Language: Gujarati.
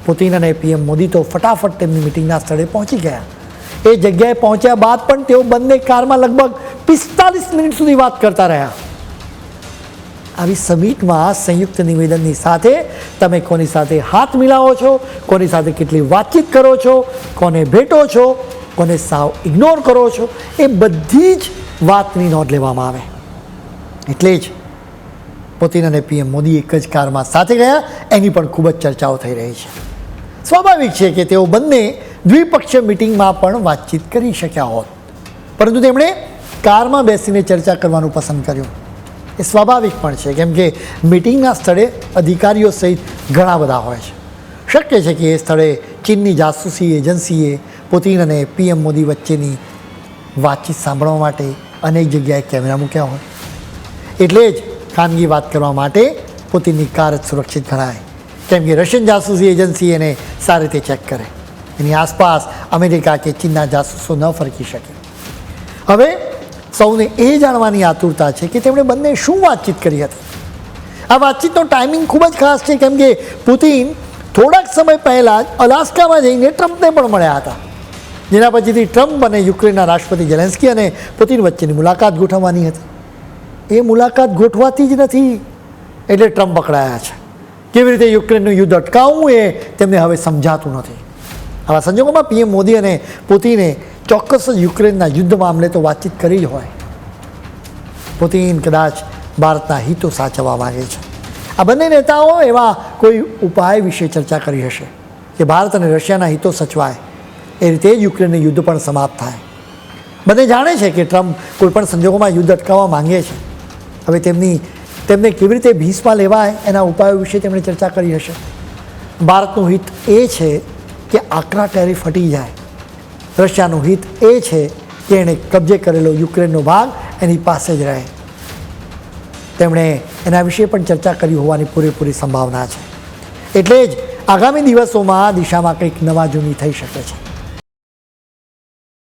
પુતિન અને પીએમ મોદી તો ફટાફટ તેમની મિટિંગના સ્થળે પહોંચી ગયા. એ જગ્યાએ પહોંચ્યા બાદ પણ તેઓ બંને કારમાં લગભગ 45 મિનિટ સુધી વાત કરતા રહ્યા. આવી સમિટમાં સંયુક્ત નિવેદનની સાથે તમે કોની સાથે હાથ મિલાવો છો, કોની સાથે કેટલી વાતચીત કરો છો, કોને ભેટો છો, કોને સાવ ઇગ્નોર કરો છો, એ બધી જ વાતની નોંધ લેવામાં આવે. એટલે જ પુતિન અને પીએમ મોદી એક જ કારમાં સાથે ગયા, એની પણ ખૂબ જ ચર્ચાઓ થઈ રહી છે. સ્વાભાવિક છે કે તેઓ બંને દ્વિપક્ષીય મિટિંગમાં પણ વાતચીત કરી શક્યા હોત, પરંતુ તેમણે કારમાં બેસીને ચર્ચા કરવાનું પસંદ કર્યું. એ સ્વાભાવિક પણ છે, કેમ કે મિટિંગના સ્થળે અધિકારીઓ સહિત ઘણા બધા હોય છે. શક્ય છે કે એ સ્થળે ચીનની જાસૂસી એજન્સીએ પુતિન અને પીએમ મોદી વચ્ચેની વાતચીત સાંભળવા માટે અનેક જગ્યાએ કેમેરા મૂક્યા હોય. એટલે જ ખાનગી વાત કરવા માટે પુતિનની કાર જ સુરક્ષિત ગણાય, કેમ કે રશિયન જાસૂસી એજન્સી એને સારી રીતે ચેક કરે. એની આસપાસ અમેરિકા કે ચીનના જાસૂસો ન ફરકી શકે. હવે સૌને એ જાણવાની આતુરતા છે કે તેમણે બંને શું વાતચીત કરી હતી. આ વાતચીતનો ટાઈમિંગ ખૂબ જ ખાસ છે, કેમ કે પુતિન થોડાક સમય પહેલાં જ અલાસ્કામાં જઈને ટ્રમ્પને પણ મળ્યા હતા, જેના પછીથી ટ્રમ્પ અને યુક્રેનના રાષ્ટ્રપતિ ઝેલેન્સ્કી અને પુતિન વચ્ચેની મુલાકાત ગોઠવવાની હતી. એ મુલાકાત ગોઠવાતી જ નથી, એટલે ટ્રમ્પ પકડાયા છે. કેવી રીતે યુક્રેનનું યુદ્ધ અટકાવવું એ તેમને હવે સમજાતું નથી. આવા સંજોગોમાં પીએમ મોદી અને પુતિને ચોક્કસ જ યુક્રેનના યુદ્ધ મામલે તો વાતચીત કરી જ હોય. પુતિન કદાચ ભારતના હિતો સાચવવા માગે છે. આ બંને નેતાઓ એવા કોઈ ઉપાય વિશે ચર્ચા કરી હશે કે ભારત અને રશિયાના હિતો સચવાય, એ રીતે જ યુક્રેનનું યુદ્ધ પણ સમાપ્ત થાય. બંને જાણે છે કે ટ્રમ્પ કોઈપણ સંજોગોમાં યુદ્ધ અટકાવવા માંગે છે. હવે તેમને કેવી રીતે ભીંસમાં લેવાય એના ઉપાયો વિશે તેમણે ચર્ચા કરી હશે. ભારતનું હિત એ છે કે આકરા ટેરિફ હટી જાય. રશિયાનું હિત એ છે કે એણે કબજે કરેલો યુક્રેનનો ભાગ એની પાસે જ રહે. તેમણે એના વિશે પણ ચર્ચા કરી હોવાની પૂરેપૂરી સંભાવના છે. એટલે જ આગામી દિવસોમાં આ દિશામાં કંઈક નવા જૂની થઈ શકે છે.